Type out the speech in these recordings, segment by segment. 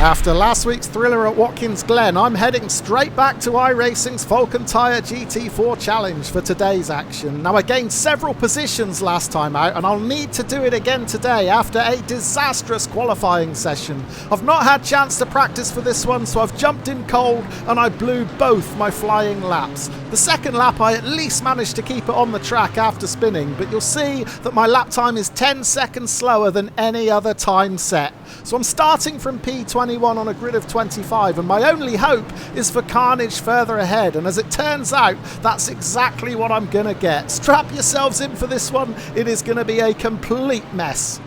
After last week's thriller at Watkins Glen, I'm heading straight back to iRacing's Falken Tyre GT4 Challenge for today's action. Now, I gained several positions last time out, and I'll need to do it again today after a disastrous qualifying session. I've not had chance to practice for this one, so I've jumped in cold and I blew both my flying laps. The second lap I at least managed to keep it on the track after spinning, but you'll see that my lap time is 10 seconds slower than any other time set. So I'm starting from P21 on a grid of 25, and my only hope is for carnage further ahead, and as it turns out, that's exactly what I'm gonna get. Strap yourselves in for this one, it is gonna be a complete mess.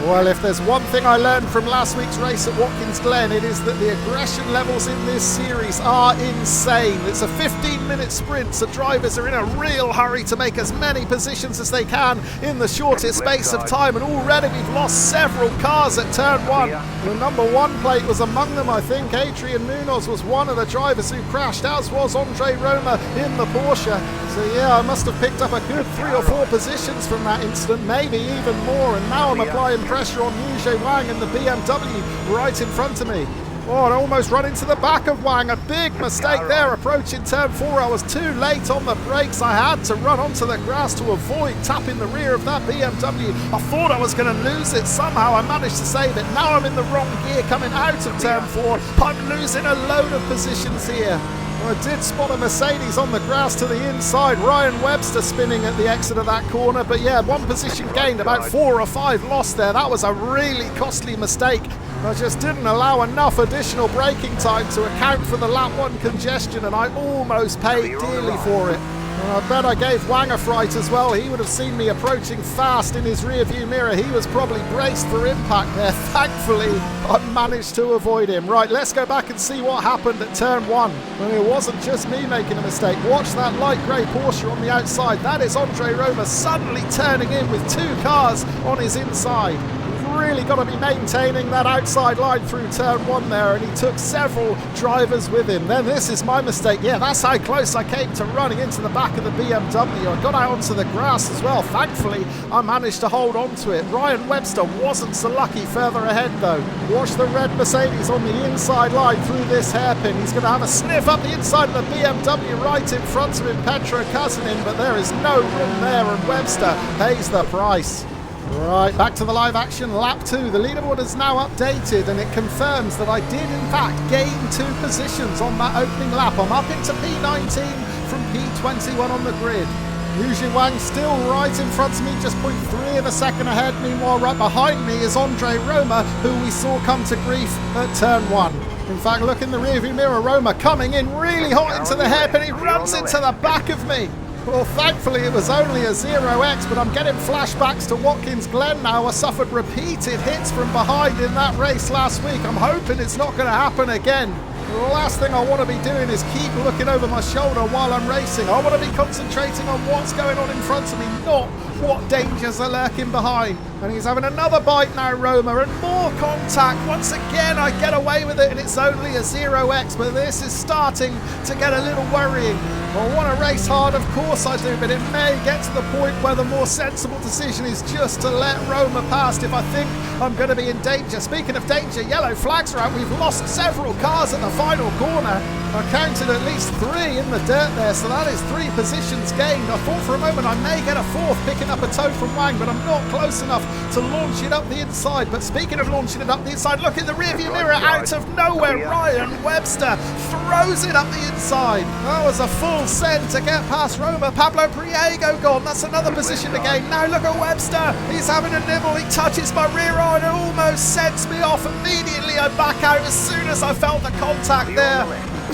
Well, if there's one thing I learned from last week's race at Watkins Glen, it is that the aggression levels in this series are insane. It's a 15-minute sprint, so drivers are in a real hurry to make as many positions as they can in the shortest space of time, and already we've lost several cars at turn one. The number 1 plate was among them, I think. Adrian Munoz was one of the drivers who crashed, as was Andre Roma in the Porsche. So yeah, I must have picked up a good 3 or 4 positions from that incident, maybe even more, and now I'm applying pressure on Yuzhe Wang and the BMW right in front of me. Oh, and I almost run into the back of Wang. A big mistake there approaching turn 4. I was too late on the brakes. I had to run onto the grass to avoid tapping the rear of that BMW. I thought I was going to lose it. Somehow I managed to save it. Now I'm in the wrong gear coming out of turn 4. I'm losing a load of positions here. I did spot a Mercedes on the grass to the inside. Ryan Webster spinning at the exit of that corner. But yeah, 1 position gained, about 4 or 5 lost there. That was a really costly mistake. I just didn't allow enough additional braking time to account for the lap 1 congestion, and I almost paid dearly for it. I bet I gave Wang a fright as well. He would have seen me approaching fast in his rear view mirror. He was probably braced for impact there. Thankfully, I managed to avoid him. Right, let's go back and see what happened at turn 1. Well, it wasn't just me making a mistake. Watch that light grey Porsche on the outside. That is Andre Roma suddenly turning in with 2 cars on his inside. Really got to be maintaining that outside line through turn 1 there, and he took several drivers with him. Then this is my mistake. Yeah, that's how close I came to running into the back of the BMW. I got out onto the grass as well. Thankfully, I managed to hold on to it. Ryan Webster wasn't so lucky further ahead though. Watch the red Mercedes on the inside line through this hairpin. He's going to have a sniff up the inside of the BMW right in front of him, Petro Kazinin, but there is no room there, and Webster pays the price. Right, back to the live action, lap 2. The leaderboard is now updated, and it confirms that I did in fact gain 2 positions on that opening lap. I'm up into P19 from P21 on the grid. Yuzhe Wang still right in front of me, just 0.3 of a second ahead. Meanwhile, right behind me is Andre Roma, who we saw come to grief at turn 1. In fact, look in the rearview mirror, Roma coming in really hot into the hairpin. He runs into the back of me. Well, thankfully it was only a 0x, but I'm getting flashbacks to Watkins Glen now. I suffered repeated hits from behind in that race last week. I'm hoping it's not going to happen again. The last thing I want to be doing is keep looking over my shoulder while I'm racing. I want to be concentrating on what's going on in front of me, not what dangers are lurking behind. And he's having another bite now, Roma, and more contact. Once again, I get away with it, and it's only a 0x, but this is starting to get a little worrying. I want to race hard, of course I do, but it may get to the point where the more sensible decision is just to let Roma past if I think I'm going to be in danger. Speaking of danger, yellow flags are out. We've lost several cars at the final corner. I counted at least 3 in the dirt there, so that is 3 positions gained. I thought for a moment I may get a 4th, picking up a toe from Wang, but I'm not close enough to launch it up the inside. But speaking of launching it up the inside, look in the rearview mirror, out of nowhere, Ryan Webster throws it up the inside. That was a full send to get past Roma. Pablo Priego gone. That's another position to gain. Now look at Webster. He's having a nibble. He touches my rear iron and almost sends me off. Immediately I back out as soon as I felt the contact there.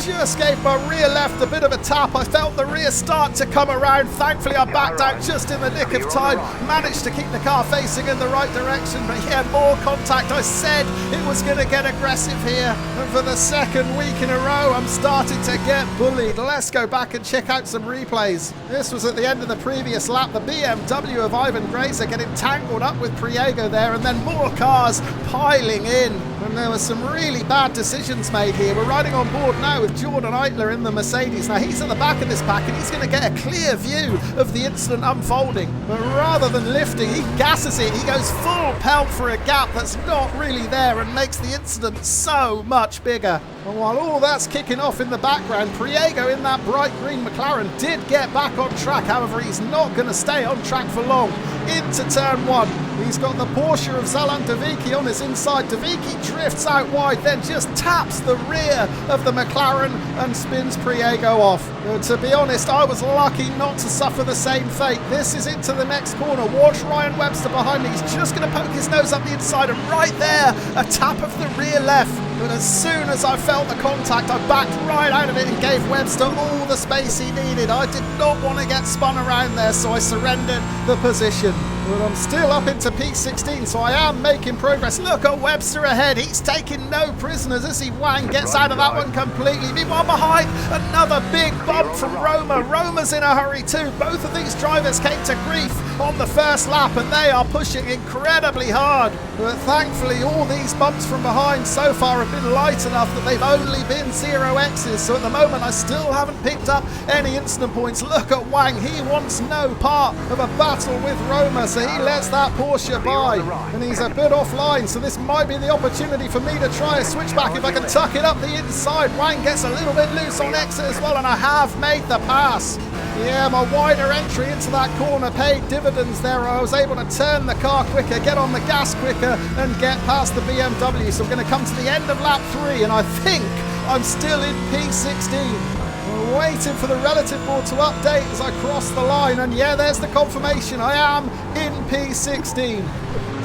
Just gave my rear left a bit of a tap. I felt the rear start to come around. Thankfully, I backed out just in the nick of time. Managed to keep the car facing in the right direction. But yeah, more contact. I said it was going to get aggressive here. And for the 2nd week in a row, I'm starting to get bullied. Let's go back and check out some replays. This was at the end of the previous lap. The BMW of Ivan Grazer getting tangled up with Priego there. And then more cars piling in. And there were some really bad decisions made here. We're riding on board now with Jordan Eitler in the Mercedes. Now he's at the back of this pack, and he's going to get a clear view of the incident unfolding. But rather than lifting, he gasses it. He goes full pelt for a gap that's not really there and makes the incident so much bigger. And while all that's kicking off in the background, Priego in that bright green McLaren did get back on track. However, he's not going to stay on track for long. Into turn one. He's got the Porsche of Zalan Davicki on his inside. Davicki drifts out wide, then just taps the rear of the McLaren and spins Priego off. To be honest, I was lucky not to suffer the same fate. This is into the next corner. Watch Ryan Webster behind me. He's just going to poke his nose up the inside, and right there, a tap of the rear left. But as soon as I felt the contact, I backed right out of it and gave Webster all the space he needed. I did not want to get spun around there, so I surrendered the position. But I'm still up into P16, so I am making progress. Look at Webster ahead. He's taking no prisoners as he gets out of that one completely. Meanwhile, behind, another big bump from Roma. Roma's in a hurry too. Both of these drivers came to grief on the first lap, and they are pushing incredibly hard. But thankfully, all these bumps from behind so far have been light enough that they've only been 0Xs. So at the moment, I still haven't picked up any incident points. Look at Wang. He wants no part of a battle with Roma, so he lets that Porsche by. And he's a bit offline, so this might be the opportunity for me to try a switchback if I can tuck it up the inside. Wang gets a little bit loose on exit as well, and I have made the pass. Yeah, my wider entry into that corner paid dividends there. I was able to turn the car quicker, get on the gas quicker, and get past the BMW. So I'm going to come to the end of lap 3, and I think I'm still in P16. We're waiting for the relative board to update as I cross the line, and yeah, there's the confirmation. I am in P16.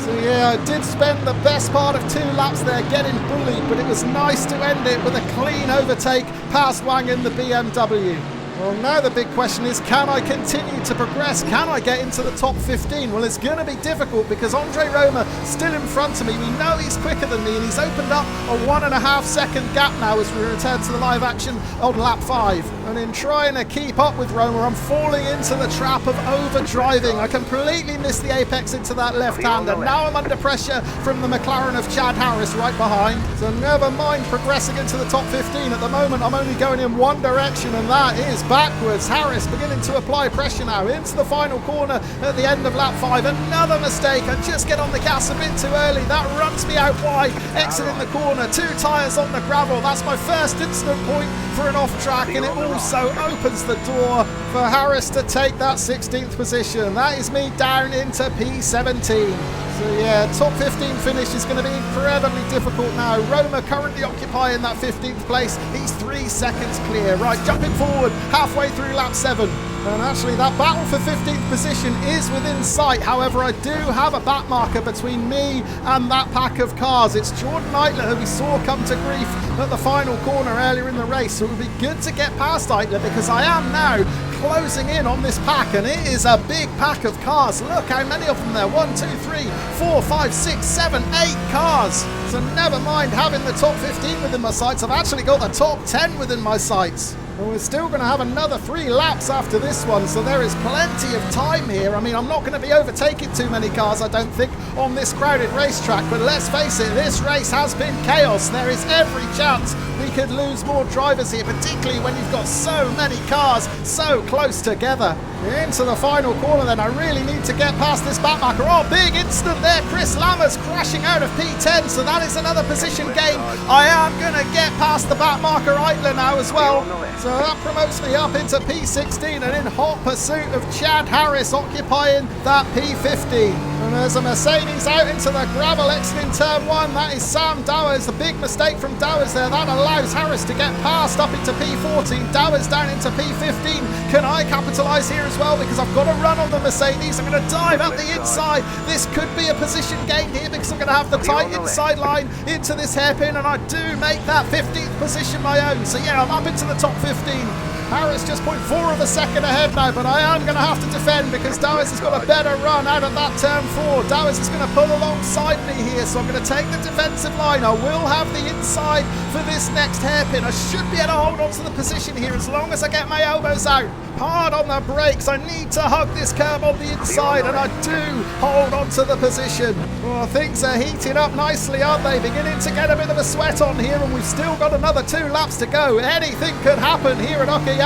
So yeah, I did spend the best part of 2 laps there getting bullied, but it was nice to end it with a clean overtake past Wang in the BMW. Well, now the big question is, can I continue to progress? Can I get into the top 15? Well, it's going to be difficult because Andre Roma still in front of me. We know he's quicker than me, and he's opened up a 1.5 second gap now as we return to the live action on lap 5. And in trying to keep up with Roma, I'm falling into the trap of overdriving. I completely missed the apex into that left hand, and now I'm under pressure from the McLaren of Chad Harris right behind. So never mind progressing into the top 15. At the moment, I'm only going in one direction, and that is backwards. Harris beginning to apply pressure now into the final corner at the end of lap 5. Another mistake. I just get on the gas a bit too early. That runs me out wide. Exiting the corner. 2 tyres on the gravel. That's my first incident point for an off track, and it also opens the door for Harris to take that 16th position. That is me down into P17. So yeah, top 15 finish is going to be incredibly difficult now. Roma currently occupying that 15th place. He's 3 seconds clear. Right, jumping forward halfway through lap 7. And actually that battle for 15th position is within sight. However, I do have a back marker between me and that pack of cars. It's Jordan Eitler, who we saw come to grief at the final corner earlier in the race. So it would be good to get past Eitler because I am now closing in on this pack, and it is a big pack of cars. Look how many of them there. 1, 2, 3, 4, 5, 6, 7, 8 cars. So never mind having the top 15 within my sights, I've actually got the top 10 within my sights. And we're still going to have another 3 laps after this one, so there is plenty of time here. I mean, I'm not going to be overtaking too many cars, I don't think, on this crowded racetrack, but let's face it, this race has been chaos. There is every chance we could lose more drivers here, particularly when you've got so many cars so close together. Into the final corner then, I really need to get past this back marker. Oh, big incident there, Chris Lammers crashing out of P10, so that is another position gain. I am going to get past the back marker Eitler now as well. So that promotes me up into P16 and in hot pursuit of Chad Harris occupying that P15. And there's a Mercedes out into the gravel exiting turn 1. That is Sam Dowers. The big mistake from Dowers there. That allows Harris to get past up into P14. Dowers down into P15. Can I capitalise here as well? Because I've got to run on the Mercedes. I'm going to dive up the inside. This could be a position gain here because I'm going to have the tight inside line into this hairpin, and I do make that 15th position my own. So yeah, I'm up into the top 15. Harris just 0.4 of a second ahead now, but I am going to have to defend because Dowers has got a better run out of that turn 4. Dowers is going to pull alongside me here, so I'm going to take the defensive line. I will have the inside for this next hairpin. I should be able to hold on to the position here as long as I get my elbows out. Hard on the brakes. I need to hug this curb on the inside, and I do hold on to the position. Well, things are heating up nicely, aren't they? Beginning to get a bit of a sweat on here, and we've still got another 2 laps to go. Anything could happen here at Okayama.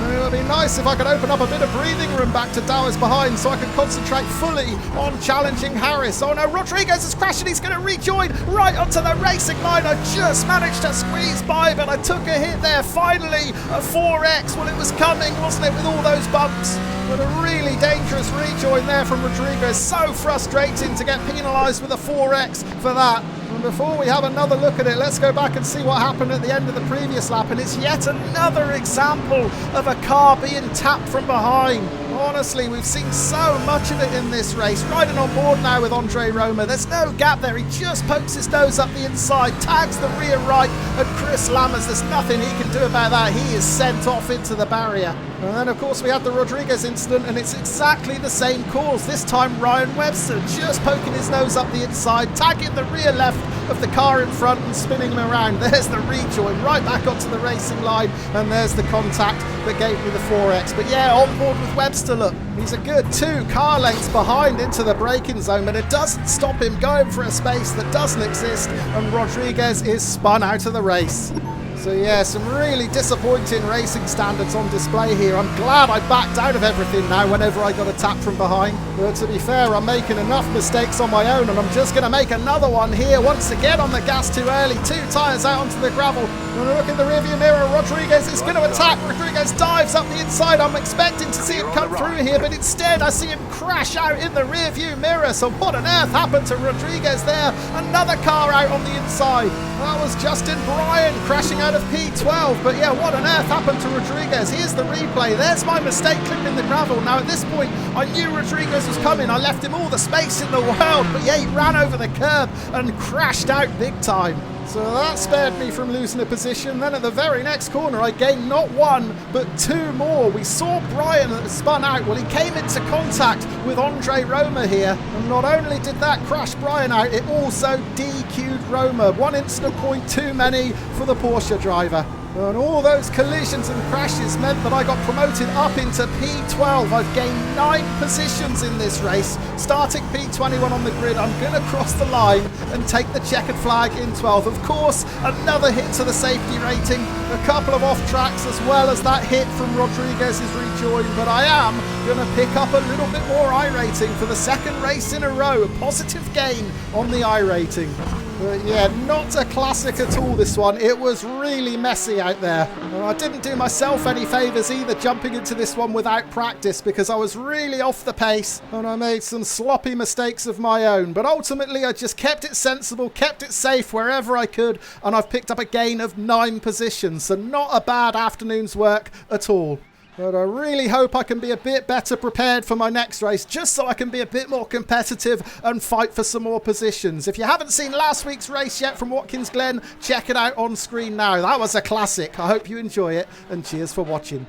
It would be nice if I could open up a bit of breathing room back to Dowers behind so I could concentrate fully on challenging Harris. Oh no, Rodriguez has crashed and he's going to rejoin right onto the racing line. I just managed to squeeze by, but I took a hit there. Finally, a 4X. Well, it was coming, wasn't it, with all those bumps? But a really dangerous rejoin there from Rodriguez. So frustrating to get penalised with a 4X for that. And before we have another look at it, let's go back and see what happened at the end of the previous lap. And it's yet another example of a car being tapped from behind. Honestly, we've seen so much of it in this race. Riding on board now with Andre Roma. There's no gap there. He just pokes his nose up the inside, tags the rear right at Chris Lammers. There's nothing he can do about that. He is sent off into the barrier. And then, of course, we had the Rodriguez incident, and it's exactly the same cause. This time, Ryan Webster just poking his nose up the inside, tagging the rear left of the car in front and spinning him around. There's the rejoin right back onto the racing line, and there's the contact that gave me the 4X. But yeah, on board with Webster, look, he's a good 2 car lengths behind into the braking zone, but it doesn't stop him going for a space that doesn't exist, and Rodriguez is spun out of the race. So yeah, some really disappointing racing standards on display here. I'm glad I backed out of everything now whenever I got a tap from behind. But to be fair, I'm making enough mistakes on my own, and I'm just going to make another one here. Once again on the gas too early. 2 tyres out onto the gravel. When I look in the rearview mirror, Rodriguez is going to attack. Rodriguez dives up the inside. I'm expecting to see him come through here, but instead I see him crash out in the rearview mirror. So what on earth happened to Rodriguez there? Another car out on the inside. That was Justin Bryan crashing out of P12, but yeah, what on earth happened to Rodriguez? Here's the replay. There's my mistake clipping the gravel. Now at this point, I knew Rodriguez was coming. I left him all the space in the world, but yeah, he ran over the curb and crashed out big time. So that spared me from losing a position. Then at the very next corner, I gained not 1, but 2 more. We saw Bryan that spun out. Well, he came into contact with Andre Roma here. And not only did that crash Bryan out, it also DQ'd Roma. 1 incident point too many for the Porsche driver. And all those collisions and crashes meant that I got promoted up into P12. I've gained 9 positions in this race. Starting P21 on the grid, I'm going to cross the line and take the checkered flag in 12th. Of course, another hit to the safety rating, a couple of off tracks as well as that hit from Rodriguez's rejoin. But I am going to pick up a little bit more iRating for the 2nd race in a row. A positive gain on the iRating. But yeah, not a classic at all, this one. It was really messy out there. And I didn't do myself any favours either jumping into this one without practice, because I was really off the pace and I made some sloppy mistakes of my own. But ultimately I just kept it sensible, kept it safe wherever I could, and I've picked up a gain of 9 positions. So not a bad afternoon's work at all. But I really hope I can be a bit better prepared for my next race, just so I can be a bit more competitive and fight for some more positions. If you haven't seen last week's race yet from Watkins Glen, check it out on screen now. That was a classic. I hope you enjoy it, and cheers for watching.